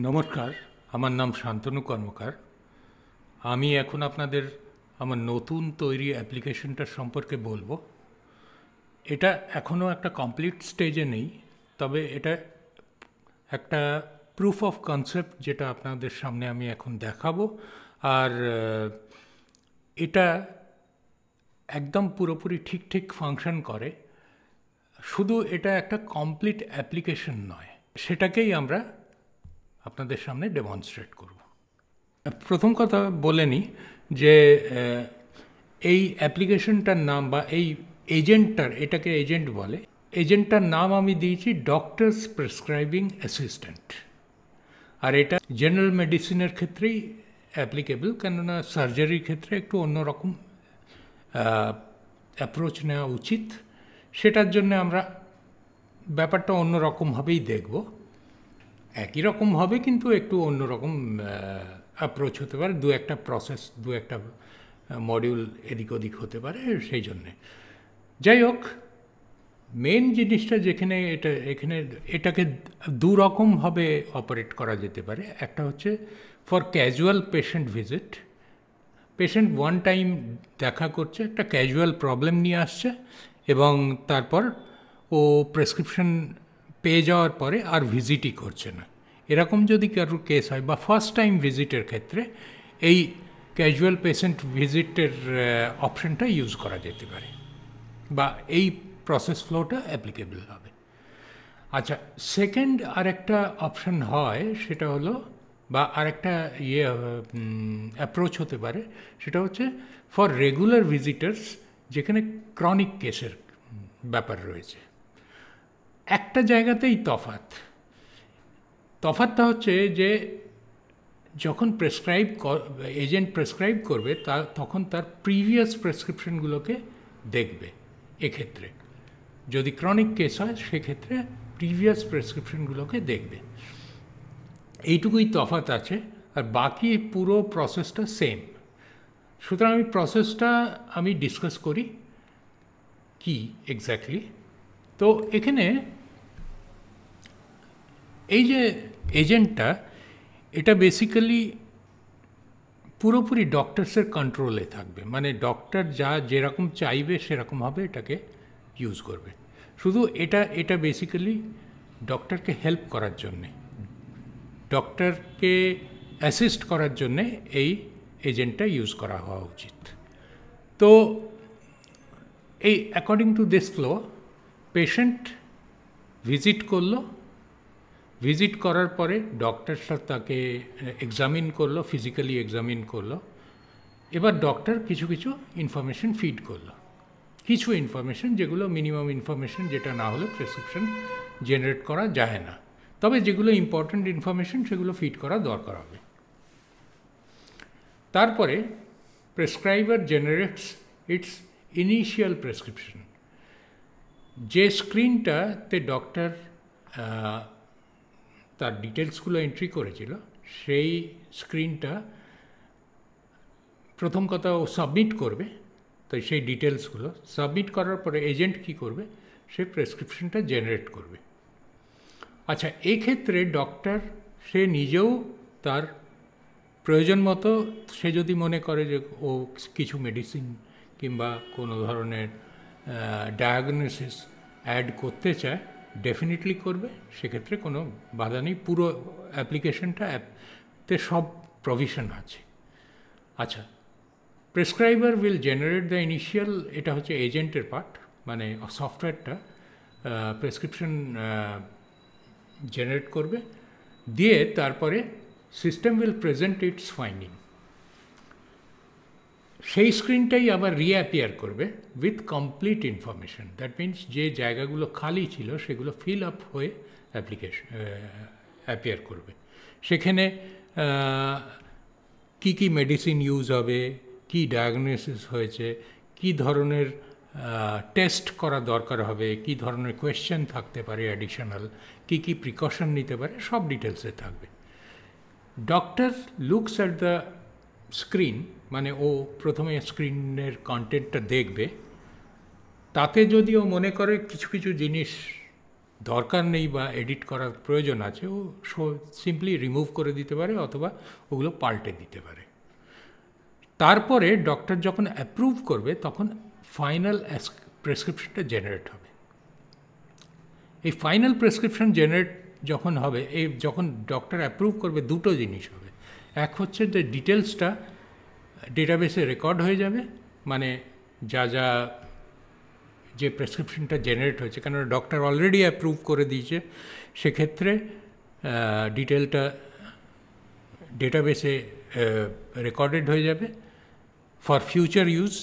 নমস্কার, আমার নাম শান্তনু কর্মকার। আমি এখন আপনাদের আমার নতুন তৈরি অ্যাপ্লিকেশনটা সম্পর্কে বলবো। এটা এখনও একটা কমপ্লিট স্টেজে নেই, তবে এটা একটা প্রুফ অফ কনসেপ্ট যেটা আপনাদের সামনে আমি এখন দেখাবো। আর এটা একদম পুরোপুরি ঠিক ঠিক ফাংশন করে। শুধু এটা একটা কমপ্লিট অ্যাপ্লিকেশন নয়, সেটাকেই আমরা আপনাদের সামনে ডেমনস্ট্রেট করব। প্রথম কথা বলে নিই যে এই অ্যাপ্লিকেশনটার নাম বা এই এজেন্টটার, এটাকে এজেন্ট বলে, এজেন্টটার নাম আমি দিয়েছি ডক্টরস প্রেসক্রাইবিং অ্যাসিস্ট্যান্ট। আর এটা জেনারেল মেডিসিনের ক্ষেত্রেই অ্যাপ্লিকেবল, কেননা সার্জারির ক্ষেত্রে একটু অন্যরকম অ্যাপ্রোচ নেওয়া উচিত। সেটার জন্য আমরা ব্যাপারটা অন্যরকমভাবেই দেখব। একই রকম হবে কিন্তু একটু অন্যরকম অ্যাপ্রোচ হতে পারে, দু একটা প্রসেস, দু একটা মডিউল এদিক ওদিক হতে পারে, সেই জন্যে। যাই হোক, মেন জিনিসটা যেখানে এটাকে দু রকমভাবে অপারেট করা যেতে পারে। একটা হচ্ছে for casual patient visit. Patient one time দেখা করছে, একটা ক্যাজুয়াল প্রবলেম নিয়ে আসছে, এবং তারপর ও প্রেসক্রিপশন পেয়ে যাওয়ার পরে আর ভিজিটই করছে না। এরকম যদি কারোর কেস হয়, বা ফার্স্ট টাইম ভিজিটের ক্ষেত্রে এই ক্যাজুয়াল পেশেন্ট ভিজিটের অপশনটা ইউজ করা যেতে পারে, বা এই প্রসেস ফ্লোটা অ্যাপ্লিকেবল হবে। আচ্ছা, সেকেন্ড আরেকটা অপশন হয়, সেটা হলো, বা আরেকটা অ্যাপ্রোচ হতে পারে, সেটা হচ্ছে ফর রেগুলার ভিজিটার্স, যেখানে ক্রনিক কেসের ব্যাপার রয়েছে। একটা জায়গাতেই তফাৎটা হচ্ছে যে যখন এজেন্ট প্রেসক্রাইব করবে, তখন তার প্রিভিয়াস প্রেসক্রিপশনগুলোকে দেখবে। এক্ষেত্রে যদি ক্রনিক কেস হয়, সেক্ষেত্রে প্রিভিয়াস প্রেসক্রিপশনগুলোকে দেখবে। এইটুকুই তফাৎ আছে, আর বাকি পুরো প্রসেসটা সেম। সুতরাং প্রসেসটা আমি ডিসকাস করি কি এক্স্যাক্টলি। তো এখানে এই যে এজেন্টটা, এটা বেসিক্যালি পুরোপুরি ডক্টরসের কন্ট্রোলে থাকবে। মানে ডক্টর যেরকম চাইবে সেরকমভাবে এটাকে ইউজ করবে। শুধু এটা বেসিক্যালি ডক্টরকে হেল্প করার জন্যে, ডক্টরকে অ্যাসিস্ট করার জন্যে এই এজেন্টটা ইউজ করা হওয়া উচিত। তো এই according to this flow, patient visit করলো, ভিজিট করার পরে ডক্টর তাকে এক্সামিন করলো, ফিজিক্যালি এক্সামিন করলো। এবার ডক্টর কিছু কিছু ইনফরমেশন ফিড করলো, কিছু ইনফরমেশন, যেগুলো মিনিমাম ইনফরমেশন, যেটা না হলে প্রেসক্রিপশন জেনারেট করা যায় না। তবে যেগুলো ইম্পর্ট্যান্ট ইনফরমেশন, সেগুলো ফিড করা দরকার হবে। তারপরে প্রেসক্রাইবার জেনারেটস ইটস ইনিশিয়াল প্রেসক্রিপশন। যে স্ক্রিনটাতে ডক্টর তার ডিটেলসগুলো এন্ট্রি করেছিল, সেই স্ক্রিনটা প্রথম কথা ও সাবমিট করবে। তো সেই ডিটেলসগুলো সাবমিট করার পরে এজেন্ট কী করবে, সে প্রেসক্রিপশনটা জেনারেট করবে। আচ্ছা, এক্ষেত্রে ডক্টর সে নিজেও তার প্রয়োজন মতো, সে যদি মনে করে যে ও কিছু মেডিসিন কিংবা কোনো ধরনের ডায়াগনোসিস অ্যাড করতে চায়, ডেফিনেটলি করবে। সেক্ষেত্রে কোনো বাধা নেই, পুরো অ্যাপ্লিকেশনটাতে সব প্রভিশন আছে। আচ্ছা, প্রেসক্রাইবার উইল জেনারেট দ্য ইনিশিয়াল, এটা হচ্ছে এজেন্টের পার্ট, মানে সফটওয়্যারটা প্রেসক্রিপশন জেনারেট করবে, দিয়ে তারপরে system will present it's finding. সেই স্ক্রিনটাই আবার রিঅ্যাপিয়ার করবে with complete information. That means যে জায়গাগুলো খালি ছিল সেগুলো ফিল আপ হয়ে অ্যাপিয়ার করবে। সেখানে কি কি মেডিসিন ইউজ হবে, কি ডায়াগনোসিস হয়েছে, কি ধরনের টেস্ট করা দরকার হবে, কি ধরনের কোয়েশ্চেন থাকতে পারে অ্যাডিশনাল, কি কি প্রিকশন নিতে পারে, সব ডিটেলসে থাকবে। Doctor looks at the screen, মানে ও প্রথমে স্ক্রিনের কন্টেন্টটা দেখবে। তাতে যদি ও মনে করে কিছু কিছু জিনিস দরকার নেই বা এডিট করার প্রয়োজন আছে, ও সিম্পলি রিমুভ করে দিতে পারে অথবা ওগুলো পাল্টে দিতে পারে। তারপরে ডক্টর যখন অ্যাপ্রুভ করবে তখন ফাইনাল প্রেসক্রিপশনটা জেনারেট হবে। এই ফাইনাল প্রেসক্রিপশন জেনারেট যখন হবে, এই যখন ডক্টর অ্যাপ্রুভ করবে দুটো জিনিস হবে। এক হচ্ছে যে ডিটেলসটা ডেটাবেসে রেকর্ড হয়ে যাবে, মানে যা যা যে প্রেসক্রিপশনটা জেনারেট হয়েছে, কেন ডক্টর অলরেডি অ্যাপ্রুভ করে দিয়েছে, সেক্ষেত্রে ডিটেলটা ডেটাবেসে রেকর্ডেড হয়ে যাবে ফর ফিউচার ইউজ।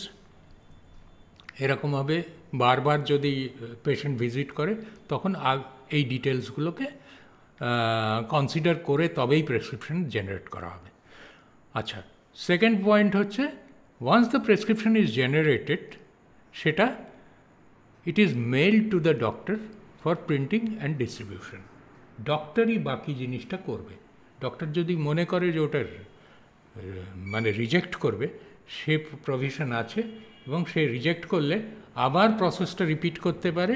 এরকমভাবে বারবার যদি পেশেন্ট ভিজিট করে তখন এই ডিটেলসগুলোকে কনসিডার করে তবেই প্রেসক্রিপশন জেনারেট করা হবে। আচ্ছা, সেকেন্ড পয়েন্ট হচ্ছে, once the prescription is generated, সেটা it is mail to the doctor for printing and distribution. ডক্টরই বাকি জিনিসটা করবে। ডক্টর যদি মনে করে যে ওটার মানে রিজেক্ট করবে, সে প্রভিশন আছে, এবং সে রিজেক্ট করলে আবার প্রসেসটা রিপিট করতে পারে,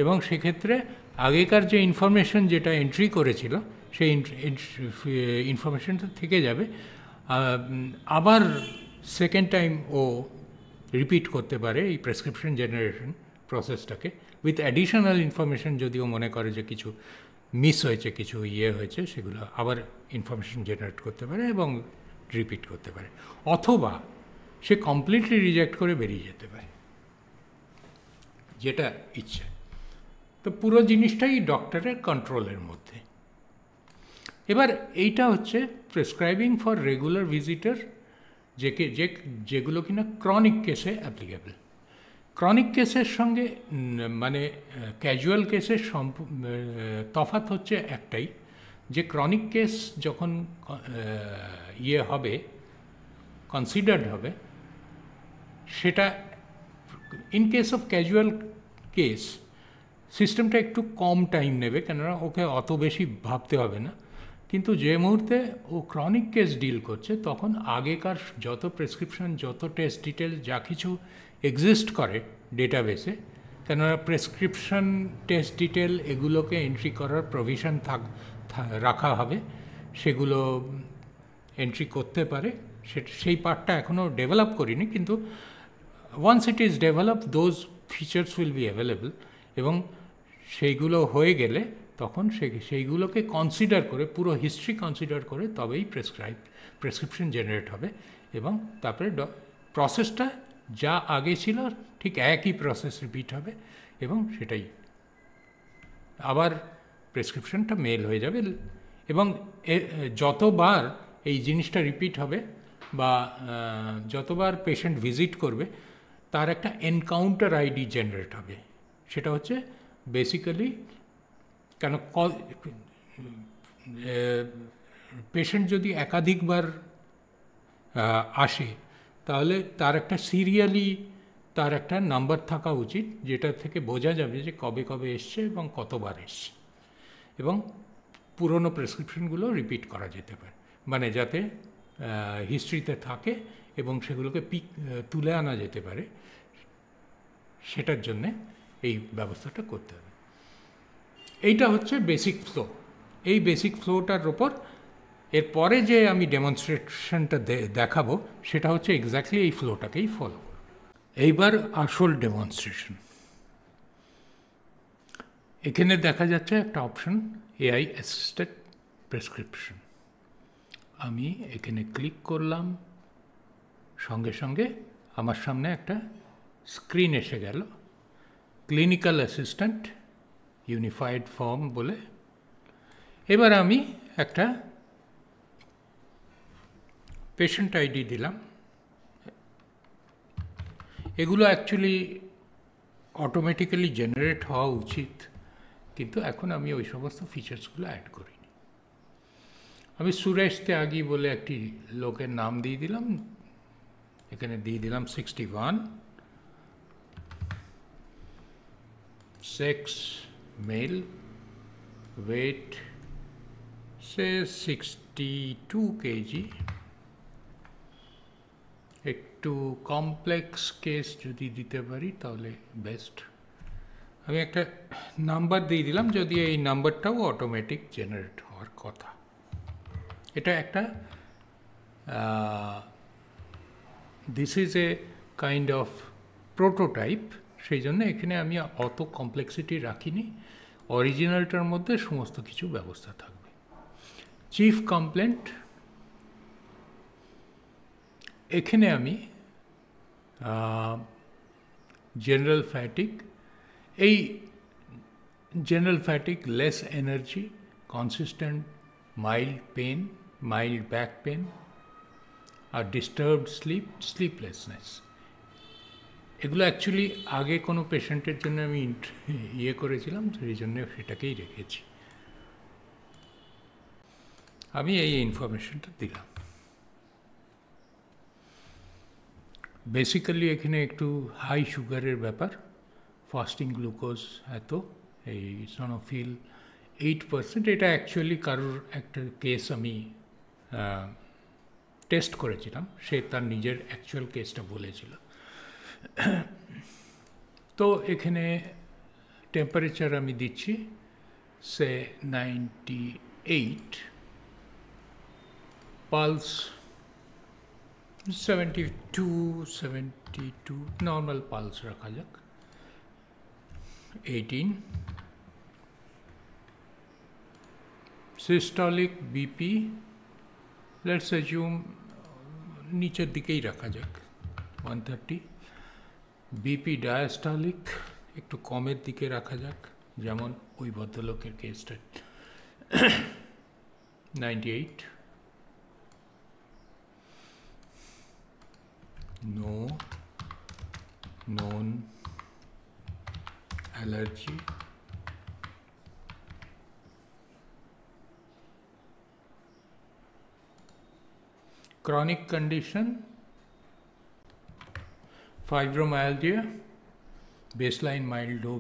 এবং সেক্ষেত্রে আগেকার যে ইনফরমেশন যেটা এন্ট্রি করেছিল সেই ইনফরমেশনটা থেকে যাবে। আবার সেকেন্ড টাইম ও রিপিট করতে পারে এই প্রেসক্রিপশন জেনারেশন প্রসেসটাকে উইথ অ্যাডিশনাল ইনফরমেশন। যদিও মনে করে যে কিছু মিস হয়েছে, কিছু হয়েছে, সেগুলো আবার ইনফরমেশন জেনারেট করতে পারে এবং রিপিট করতে পারে, অথবা সে কমপ্লিটলি রিজেক্ট করে বেরিয়ে যেতে পারে, যেটা ইচ্ছে। তো পুরো জিনিসটাই ডক্টরের কন্ট্রোলের মধ্যে। এবার এইটা হচ্ছে প্রেসক্রাইবিং ফর রেগুলার ভিজিটার, যেগুলো কিনা ক্রনিক কেসে অ্যাপ্লিকেবল। ক্রনিক কেসের সঙ্গে মানে ক্যাজুয়াল কেসের তফাৎ হচ্ছে একটাই, যে ক্রনিক কেস যখন হবে, কনসিডার্ড হবে, সেটা in case of casual case সিস্টেমটা একটু কম টাইম নেবে, কেননা ওকে অত বেশি ভাবতে হবে না। কিন্তু যে মুহূর্তে ও ক্রনিক কেস ডিল করছে, তখন আগেকার যত প্রেসক্রিপশন, যত টেস্ট ডিটেলস, যা কিছু এক্সিস্ট করে ডেটাবেসে, কেননা প্রেসক্রিপশন, টেস্ট ডিটেল এগুলোকে এন্ট্রি করার প্রভিশন রাখা হবে, সেগুলো এন্ট্রি করতে পারে। সেই পার্টটা এখনও ডেভেলপ করিনি, কিন্তু once it is develop, those features will be available, এবং সেইগুলো হয়ে গেলে তখন সেইগুলোকে কনসিডার করে, পুরো হিস্ট্রি কনসিডার করে তবেই প্রেসক্রিপশন জেনারেট হবে, এবং তারপরে প্রসেসটা যা আগে ছিল ঠিক একই প্রসেস রিপিট হবে, এবং সেটাই আবার প্রেসক্রিপশনটা মেল হয়ে যাবে। এবং যতবার এই জিনিসটা রিপিট হবে বা যতবার পেশেন্ট ভিজিট করবে, তার একটা এনকাউন্টার আইডি জেনারেট হবে। সেটা হচ্ছে বেসিক্যালি, কেন পেশেন্ট যদি একাধিকবার আসে, তাহলে তার একটা সিরিয়ালি তার একটা নাম্বার থাকা উচিত, যেটা থেকে বোঝা যাবে যে কবে কবে এসছে এবং কতবার এসছে, এবং পুরনো প্রেসক্রিপশনগুলো রিপিট করা যেতে পারে, মানে যাতে হিস্ট্রিতে থাকে এবং সেগুলোকে তুলে আনা যেতে পারে, সেটার জন্যে এই ব্যবস্থাটা করতে হবে। এইটা হচ্ছে বেসিক ফ্লো। এই বেসিক ফ্লোটার ওপর এরপরে যে আমি ডেমনস্ট্রেশনটা দেখাবো, সেটা হচ্ছে এক্স্যাক্টলি এই ফ্লোটাকেই ফলো। এইবার আসল ডেমনস্ট্রেশন। এখানে দেখা যাচ্ছে একটা অপশন, এআই অ্যাসিস্টেড প্রেসক্রিপশন। আমি এখানে ক্লিক করলাম, সঙ্গে সঙ্গে আমার সামনে একটা স্ক্রিন এসে গেল, ক্লিনিক্যাল অ্যাসিস্ট্যান্ট ইউনিফাইড ফর্ম বলে। এবার আমি একটা পেশেন্ট আইডি দিলাম। এগুলো অ্যাকচুয়ালি অটোমেটিক্যালি জেনারেট হওয়া উচিত, কিন্তু এখন আমি ওই সমস্ত ফিচার্সগুলো অ্যাড করিনি। আমি সুরেশ ত্যাগী বলে একটি লোকের নাম দিয়ে দিলাম, এখানে দিয়ে দিলাম 61, সেক্স মেল, ওয়েট সে 62 কেজি। একটু কমপ্লেক্স কেস যদি দিতে পারি তাহলে বেস্ট, আমি একটা নাম্বার দিয়ে দিলাম, যদি এই নাম্বারটাও অটোমেটিক জেনারেট হওয়ার কথা। এটা একটা this is a kind of prototype, সেই জন্য এখানে আমি অত কমপ্লেক্সিটি রাখিনি। অরিজিনালটার মধ্যে সমস্ত কিছু ব্যবস্থা থাকবে। চিফ কমপ্লেন্ট, এখানে আমি জেনারেল ফ্যাটিক, এই general fatigue, less energy, consistent mild pain, mild back pain, আর ডিস্টার্বড স্লিপলেসনেস, এগুলো অ্যাকচুয়ালি আগে কোনো পেশেন্টের জন্য আমি ইয়ে করেছিলাম, সেই জন্য সেটাকেই রেখেছি। আমি এই ইনফরমেশনটা দিলাম। বেসিক্যালি এখানে একটু হাই সুগারের ব্যাপার, ফাস্টিং গ্লুকোজ এত, এই সনোফিল 8%, এটা অ্যাকচুয়ালি কারোর একটা কেস আমি টেস্ট করেছিলাম, সে তার নিজের অ্যাকচুয়াল কেসটা বলেছিল। তো এখানে টেম্পারেচার আমি দিচ্ছি সে 98, পালস 72 নর্মাল পালস রাখা যাক, 18, সিস্টলিক বিপি লেটস অ্যাজিউম নিচের দিকেই রাখা যাক, 130, বিপি ডায়াস্টলিক একটু কমের দিকে রাখা যাক, যেমন ওই ভদ্রলোকের কেসটা 98, no known allergy, chronic condition, fibromyalgia, baseline mild low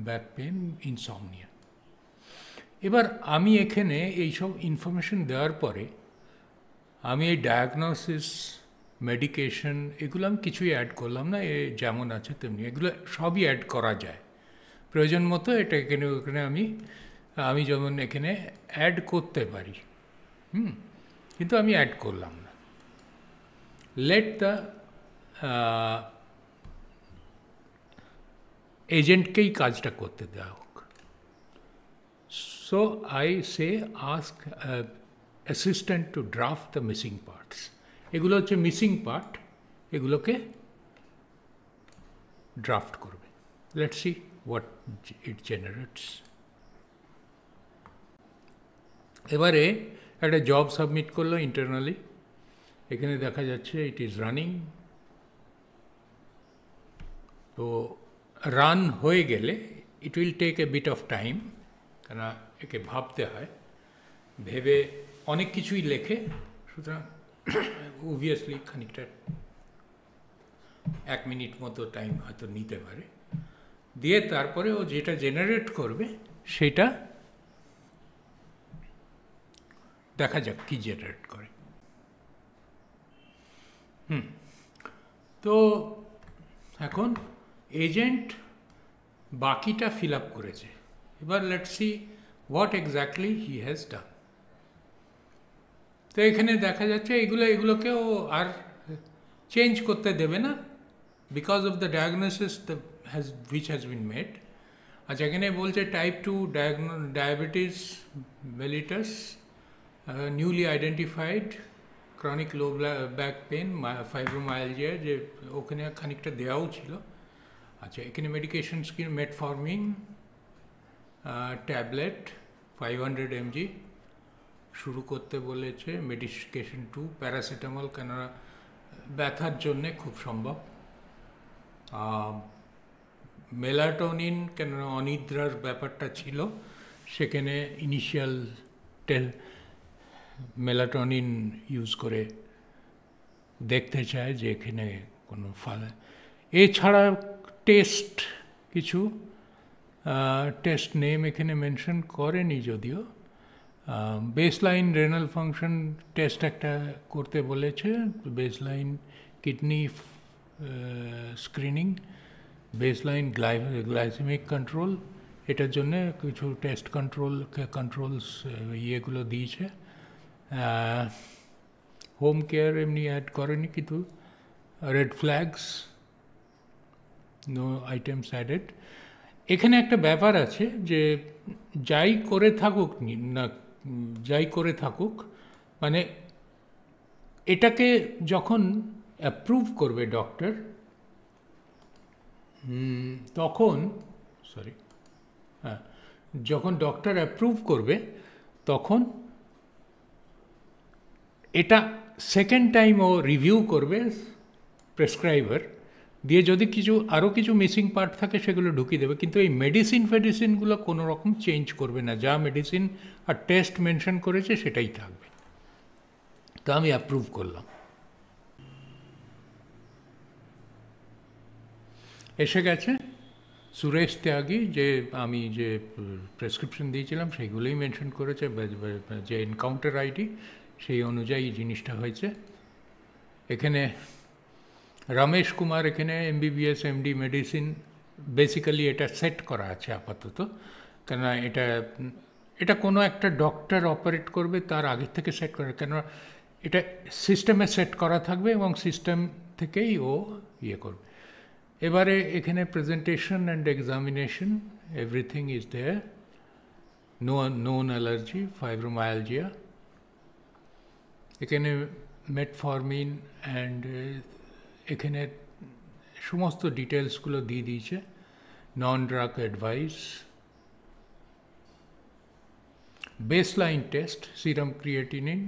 back pain, insomnia. এবার আমি এখানে এইসব ইনফরমেশন দেওয়ার পরে আমি এই ডায়াগনোসিস, মেডিকেশন, এগুলো আমি কিছুই অ্যাড করলাম না, এ যেমন আছে তেমনি, এগুলো সবই অ্যাড করা যায় প্রয়োজন মতো। এটা এখানে ওখানে আমি যেমন এখানে অ্যাড করতে পারি, কিন্তু আমি অ্যাড করলাম না। লেট দ্য এজেন্টকেই কাজটা করতে দেওয়া হোক। So I say ask assistant to draft the missing parts. এগুলো হচ্ছে মিসিং পার্ট, এগুলোকে ড্রাফট করবে। Let's see what it generates. এবারে একটা জব সাবমিট করলো ইন্টারনালি, এখানে দেখা যাচ্ছে ইট ইজ রানিং। তো রান হয়ে গেলে it will take a bit of time, কেন একে ভাবতে হয়, ভেবে অনেক কিছুই লেখে, সুতরাং অবভিয়াসলি খানিকটা 1 মিনিট মতো টাইম হয়তো নিতে পারে। দিয়ে তারপরে ও যেটা জেনারেট করবে সেটা দেখা যাক কি জেনারেট করে। তো এখন এজেন্ট বাকিটা ফিল আপ করেছে, এবার let's see what exactly he has done. তো এখানে দেখা যাচ্ছে এগুলোকে ও আর চেঞ্জ করতে দেবে না, because of the diagnosis which has been made. আচ্ছা, এখানে বলছে type 2 diabetes mellitus, newly identified, chronic low back pain, fibromyalgia, যে ওখানে খানিকটা দেওয়াও ছিল। আচ্ছা, এখানে মেডিকেশন স্কিম মেটফর্মিং ট্যাবলেট 500 mg শুরু করতে বলেছে। মেডিকেশন 2 প্যারাসিটামল, কেননা ব্যথার জন্যে খুব সম্ভব। মেলাটোনিন, কেননা অনিদ্রার ব্যাপারটা ছিল, সেখানে ইনিশিয়াল মেলাটোনিন ইউজ করে দেখতে চায় যে এখানে কোনো ফল। এছাড়া টেস্ট কিছু, টেস্ট নেম এখানে মেনশন করেনি যদিও। বেসলাইন রেনাল ফাংশন টেস্ট একটা করতে বলেছে, baseline kidney screening, baseline glycemic control, এটার জন্য কিছু টেস্ট কন্ট্রোলস ইয়েগুলো দিয়েছে। হোম কেয়ার এমনি অ্যাড করেনি, কিন্তু red flags, no items added. এখানে একটা ব্যাপার আছে যে যাই করে থাকুক মানে এটাকে যখন অ্যাপ্রুভ করবে ডক্টর, যখন ডক্টর অ্যাপ্রুভ করবে তখন এটা সেকেন্ড টাইম ও রিভিউ করবে প্রেসক্রাইবার, দিয়ে যদি আরও কিছু মিসিং পার্ট থাকে সেগুলো ঢুকিয়ে দেবে, কিন্তু এই মেডিসিনগুলো কোনো রকম চেঞ্জ করবে না, যা মেডিসিন আর টেস্ট মেনশন করেছে সেটাই থাকবে। তো আমি অ্যাপ্রুভ করলাম। এসে গেছে সুরেশ ত্যাগী, যে আমি যে প্রেসক্রিপশন দিয়েছিলাম সেইগুলোই মেনশন করেছে, যে এনকাউন্টার আইডি সেই অনুযায়ী জিনিসটা হয়েছে। এখানে রমেশ কুমার, এখানে MBBS MD মেডিসিন, বেসিক্যালি এটা সেট করা আছে আপাতত, কেননা এটা কোনো একটা ডক্টর অপারেট করবে তার আগের থেকে সেট করা, কেন এটা সিস্টেমে সেট করা থাকবে এবং সিস্টেম থেকেই ও ইয়ে করবে। এবারে এখানে presentation and examination, everything is there. Known allergy, fibromyalgia, এখানে মেটফরমিন অ্যান্ড এখানে সমস্ত ডিটেলসগুলো দিয়ে দিয়েছে। Non drug advice, baseline test, serum creatinine,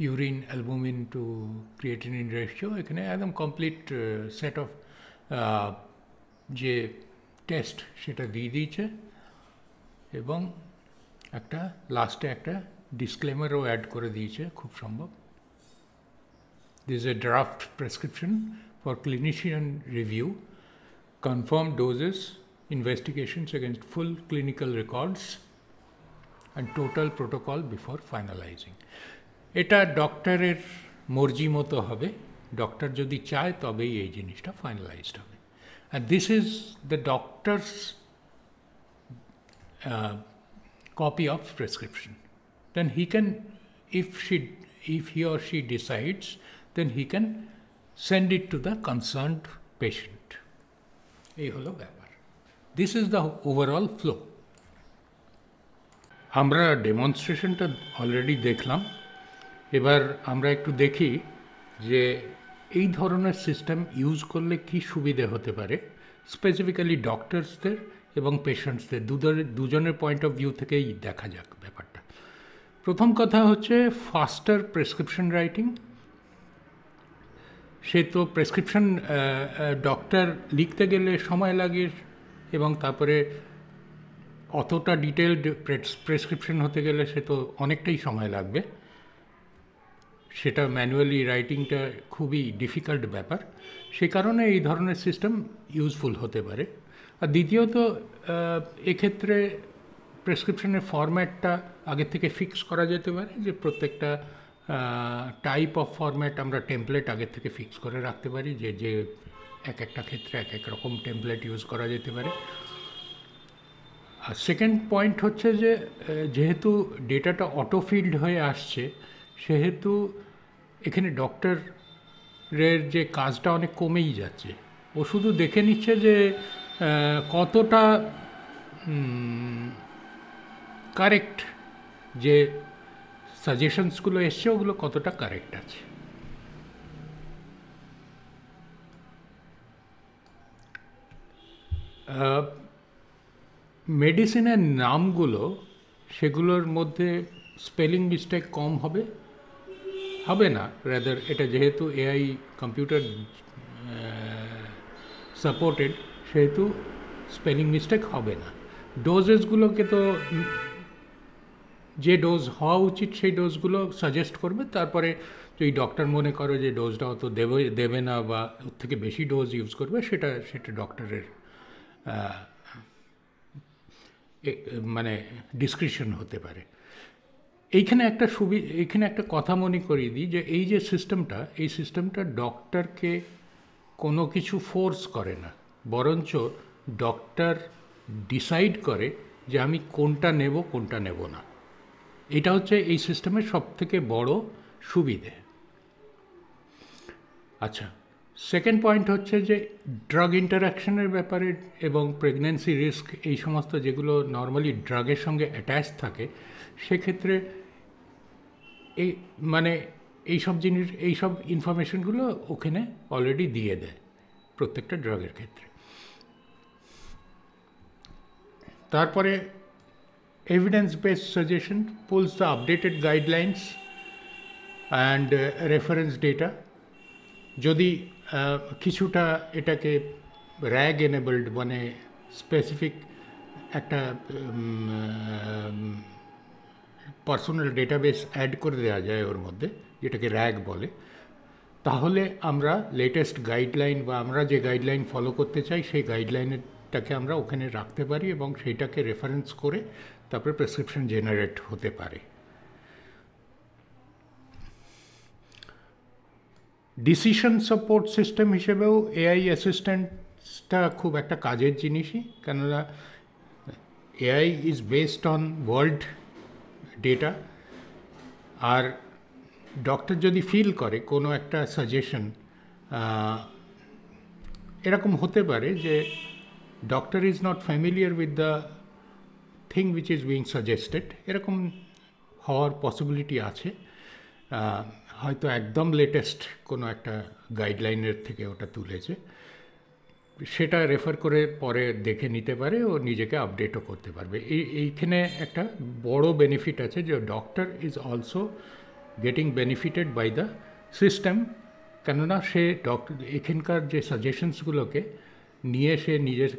urine albumin to creatinine ratio, এখানে একদম কমপ্লিট সেট অফ যে টেস্ট সেটা দিয়ে দিয়েছে। এবং একটা লাস্টে একটা ডিসক্লেমারও অ্যাড করে দিয়েছে খুব সম্ভব। This is a draft prescription for clinician review, confirmed doses, investigations against full clinical records and total protocol before finalizing. এটা ডক্টরের মর্জি মতো হবে, ডক্টর যদি চায় তবেই এই জিনিসটা ফাইনালাইজড হবে। And this is the doctor's copy of prescription. Then he can, if he or she decides, then he can send it to the concerned patient. এই হলো ব্যাপার। This is the overall flow. আমরা ডেমনস্ট্রেশনটা already দেখলাম, এবার আমরা একটু দেখি যে এই ধরনের সিস্টেম ইউজ করলে কি সুবিধে হতে পারে, স্পেসিফিক্যালি ডক্টরসদের এবং পেশেন্টসদের দুজনের পয়েন্ট অফ ভিউ থেকেই দেখা যাক ব্যাপারটা। প্রথম কথা হচ্ছে ফাস্টার প্রেসক্রিপশন রাইটিং। সে তো প্রেসক্রিপশন ডক্টর লিখতে গেলে সময় লাগে, এবং তারপরে অতটা ডিটেলড প্রেসক্রিপশন হতে গেলে সে তো অনেকটাই সময় লাগবে, সেটা ম্যানুয়ালি রাইটিংটা খুবই ডিফিকাল্ট ব্যাপার। সে কারণে এই ধরনের সিস্টেম ইউজফুল হতে পারে। আর দ্বিতীয়ত এক্ষেত্রে প্রেসক্রিপশনের ফরম্যাটটা আগে থেকে ফিক্স করা যেতে পারে, যে প্রত্যেকটা টাইপ অফ ফরম্যাট আমরা টেমপ্লেট আগের থেকে ফিক্স করে রাখতে পারি, যে একটা ক্ষেত্রে এক রকম টেমপ্লেট ইউজ করা যেতে পারে। আর সেকেন্ড পয়েন্ট হচ্ছে যে যেহেতু ডেটাটা অটোফিল্ড হয়ে আসছে, সেহেতু এখানে ডক্টরের যে কাজটা অনেক কমেই যাচ্ছে। ও শুধু দেখে নিচ্ছে যে কতটা কারেক্ট, যে সাজেশনসগুলো এসছে ওগুলো কতটা কারেক্ট আছে। মেডিসিনের নামগুলো, সেগুলোর মধ্যে স্পেলিং মিস্টেক কম হবে না, রাদার এটা যেহেতু AI কম্পিউটার সাপোর্টেড, সেহেতু স্পেলিং মিস্টেক হবে না। ডোজেসগুলোকে তো যে ডোজ হওয়া উচিত সেই ডোজগুলো সাজেস্ট করবে, তারপরে যদি ডক্টর মনে করে যে ডোজটা অত দেবে না বা ওর থেকে বেশি ডোজ ইউজ করবে, সেটা ডক্টরের মানে ডিসক্রিপশন হতে পারে। এইখানে একটা কথা মনে করিয়ে দিই, যে এই যে সিস্টেমটা, এই সিস্টেমটা ডক্টরকে কোনো কিছু ফোর্স করে না, বরঞ্চ ডক্টর ডিসাইড করে যে আমি কোনটা নেব কোনটা নেব না। এটা হচ্ছে এই সিস্টেমের সবথেকে বড় সুবিধে। আচ্ছা, সেকেন্ড পয়েন্ট হচ্ছে যে ড্রাগ ইন্টারাকশনের ব্যাপারে এবং প্রেগন্যান্সি রিস্ক, এই সমস্ত যেগুলো নর্মালি ড্রাগের সঙ্গে অ্যাটাচ থাকে, সেক্ষেত্রে এই মানে এইসব জিনিস, এইসব ইনফরমেশনগুলো ওখানে অলরেডি দিয়ে দেয় প্রত্যেকটা ড্রাগের ক্ষেত্রে। তারপরে evidence based suggestion pools the updated guidelines and reference data. যদি কিছুটা এটাকে র্যাগ এনেবলড, মানে স্পেসিফিক একটা পার্সোনাল ডেটাবেস অ্যাড করে দেওয়া যায় ওর মধ্যে, যেটাকে র্যাগ বলে, তাহলে আমরা লেটেস্ট গাইডলাইন বা আমরা যে গাইডলাইন ফলো করতে চাই সেই গাইডলাইনটাকে আমরা ওখানে রাখতে পারি এবং সেইটাকে রেফারেন্স করে তারপরে প্রেসক্রিপশন জেনারেট হতে পারে। ডিসিশন সাপোর্ট সিস্টেম হিসেবেও এআই অ্যাসিস্ট্যান্টসটা খুব একটা কাজের জিনিসই, কেননা AI is based on world data. আর ডক্টর যদি ফিল করে কোনো একটা সাজেশন, এরকম হতে পারে যে doctor is not familiar with the thing which is being suggested, এরকম হওয়ার পসিবিলিটি আছে। হয়তো একদম লেটেস্ট কোনো একটা গাইডলাইনের থেকে ওটা তুলেছে, সেটা রেফার করে পরে দেখে নিতে পারে ও নিজেকে আপডেটও করতে পারবে। এইখানে একটা বড় বেনিফিট আছে যে doctor is also getting benefited by the system, কেননা সে এখানকার যে সাজেশনসগুলোকে নিয়ে সে নিজের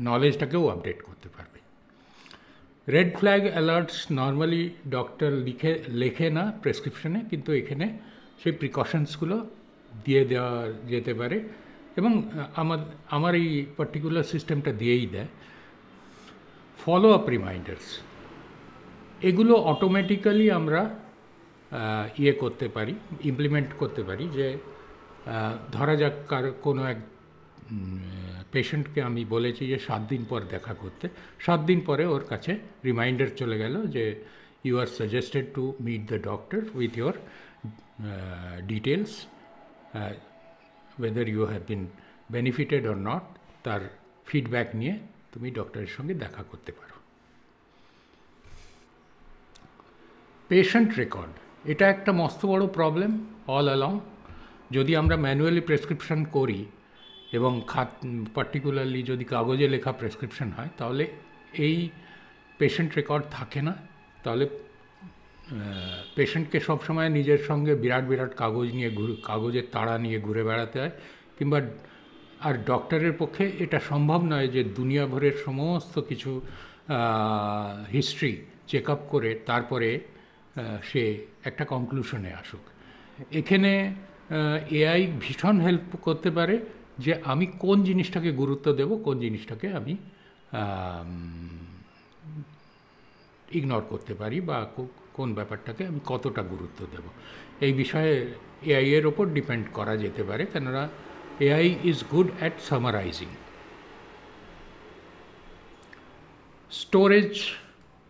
নলেজটাকেও আপডেট করতে পারবে। Red flag alerts normally doctor লেখে না প্রেসক্রিপশনে, কিন্তু এখানে সেই প্রিকশনসগুলো দিয়ে দেওয়া যেতে পারে এবং আমার এই পার্টিকুলার সিস্টেমটা দিয়েই দেয়। ফলো আপ রিমাইন্ডার্স, এগুলো অটোমেটিক্যালি আমরা করতে পারি, ইমপ্লিমেন্ট করতে পারি। যে ধরা যাক কোনো এক পেশেন্টকে আমি বলেছি যে 7 দিন পর দেখা করতে, 7 দিন পরে ওর কাছে রিমাইন্ডার চলে গেল যে you are suggested to meet the doctor with your details, whether you have been benefited or not, তার ফিডব্যাক নিয়ে তুমি ডক্টরের সঙ্গে দেখা করতে পারো। পেশেন্ট রেকর্ড, এটা একটা মস্ত বড় প্রবলেম অল অ্যালং। যদি আমরা ম্যানুয়ালি প্রেসক্রিপশন করি এবং পার্টিকুলারলি যদি কাগজে লেখা প্রেসক্রিপশন হয়, তাহলে এই পেশেন্ট রেকর্ড থাকে না। তাহলে পেশেন্টকে সবসময় নিজের সঙ্গে বিরাট বিরাট কাগজের তাড়া নিয়ে ঘুরে বেড়াতে হয়, কিংবা আর ডক্টরের পক্ষে এটা সম্ভব নয় যে দুনিয়াভরের সমস্ত কিছু হিস্ট্রি চেক আপ করে তারপরে সে একটা কনক্লুশনে আসুক। এখানে এআই ভীষণ হেল্প করতে পারে যে আমি কোন জিনিসটাকে গুরুত্ব দেব, কোন জিনিসটাকে আমি ইগনোর করতে পারি, বা কোন ব্যাপারটাকে আমি কতটা গুরুত্ব দেব, এই বিষয়ে এআই এর ওপর ডিপেন্ড করা যেতে পারে, কেননা AI is good at summarising. Storage,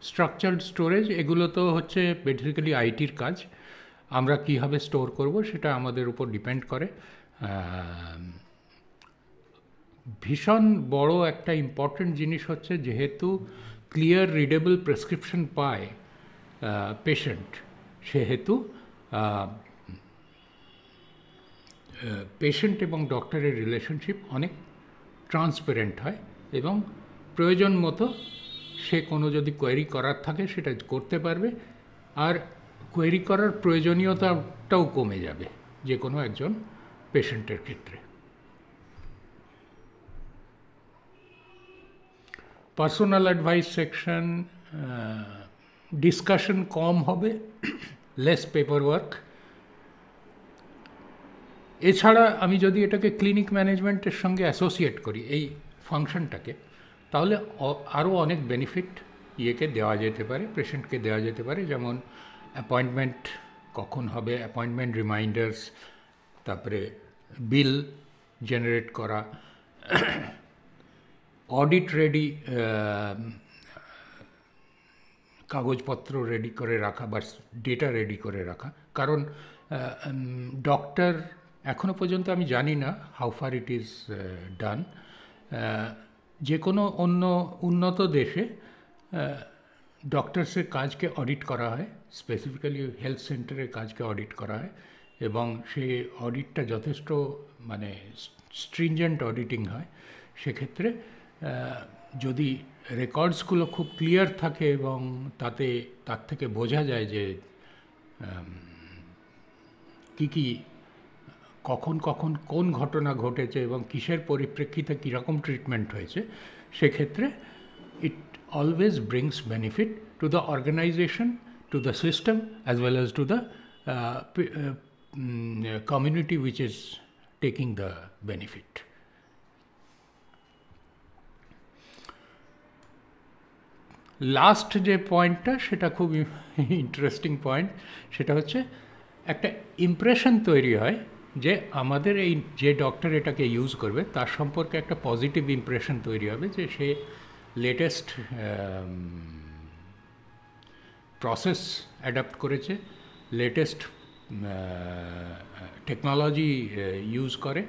structured storage, এগুলো তো হচ্ছে বেসিক্যালি আইটির কাজ। আমরা কীভাবে স্টোর করব সেটা আমাদের উপর ডিপেন্ড করে। ভীষণ বড় একটা ইম্পর্ট্যান্ট জিনিস হচ্ছে, যেহেতু ক্লিয়ার রিডেবল প্রেসক্রিপশন পায় পেশেন্ট, সেহেতু পেশেন্ট এবং ডক্টরের রিলেশনশিপ অনেক ট্রান্সপারেন্ট হয় এবং প্রয়োজন মতো সে কোনো যদি কোয়েরি করার থাকে সেটা করতে পারবে, আর কোয়েরি করার প্রয়োজনীয়তাটাও কমে যাবে যে কোনো একজন পেশেন্টের ক্ষেত্রে। পার্সোনাল অ্যাডভাইস সেকশন, ডিসকাশন কম হবে, লেস পেপার ওয়ার্ক। এছাড়া আমি যদি এটাকে ক্লিনিক ম্যানেজমেন্টের সঙ্গে অ্যাসোসিয়েট করি এই ফাংশনটাকে, তাহলে আরও অনেক বেনিফিট দেওয়া যেতে পারে, পেশেন্টকে দেওয়া যেতে পারে। যেমন অ্যাপয়েন্টমেন্ট কখন হবে, অ্যাপয়েন্টমেন্ট রিমাইন্ডার্স, তারপরে বিল জেনারেট করা, অডিট রেডি, কাগজপত্র রেডি করে রাখা বা ডেটা রেডি করে রাখা। কারণ ডক্টর, এখনও পর্যন্ত আমি জানি না how far it is done, যে কোনো অন্য উন্নত দেশে ডক্টরসের কাজকে অডিট করা হয়, স্পেসিফিক্যালি হেলথ সেন্টারের কাজকে অডিট করা হয়, এবং সেই অডিটটা যথেষ্ট মানে স্ট্রিনজেন্ট অডিটিং হয়। সেক্ষেত্রে যদি রেকর্ডসগুলো খুব ক্লিয়ার থাকে এবং তার থেকে বোঝা যায় যে কী কখন কোন ঘটনা ঘটেছে এবং কিসের পরিপ্রেক্ষিতে কীরকম ট্রিটমেন্ট হয়েছে, সেক্ষেত্রে it always brings benefit to the organization, to the system, as well as to the community which is taking the benefit. Last যে পয়েন্টটা, সেটা খুব ইন্টারেস্টিং পয়েন্ট। সেটা হচ্ছে একটা ইমপ্রেশন তৈরি হয় যে আমাদের এই যে ডক্টর এটাকে ইউজ করবে তার সম্পর্কে একটা পজিটিভ ইমপ্রেশন তৈরি হবে, যে সে লেটেস্ট প্রসেস অ্যাডাপ্ট করেছে, লেটেস্ট টেকনোলজি ইউজ করে,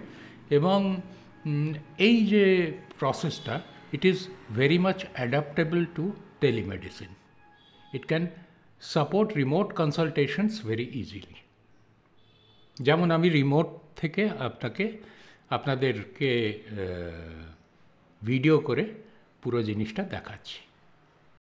এবং এই যে প্রসেসটা, it is very much adaptable to telemedicine. It can support remote consultations very easily. যেমন আমি রিমোট থেকে আপনাদেরকে ভিডিও করে পুরো জিনিসটা দেখাচ্ছি।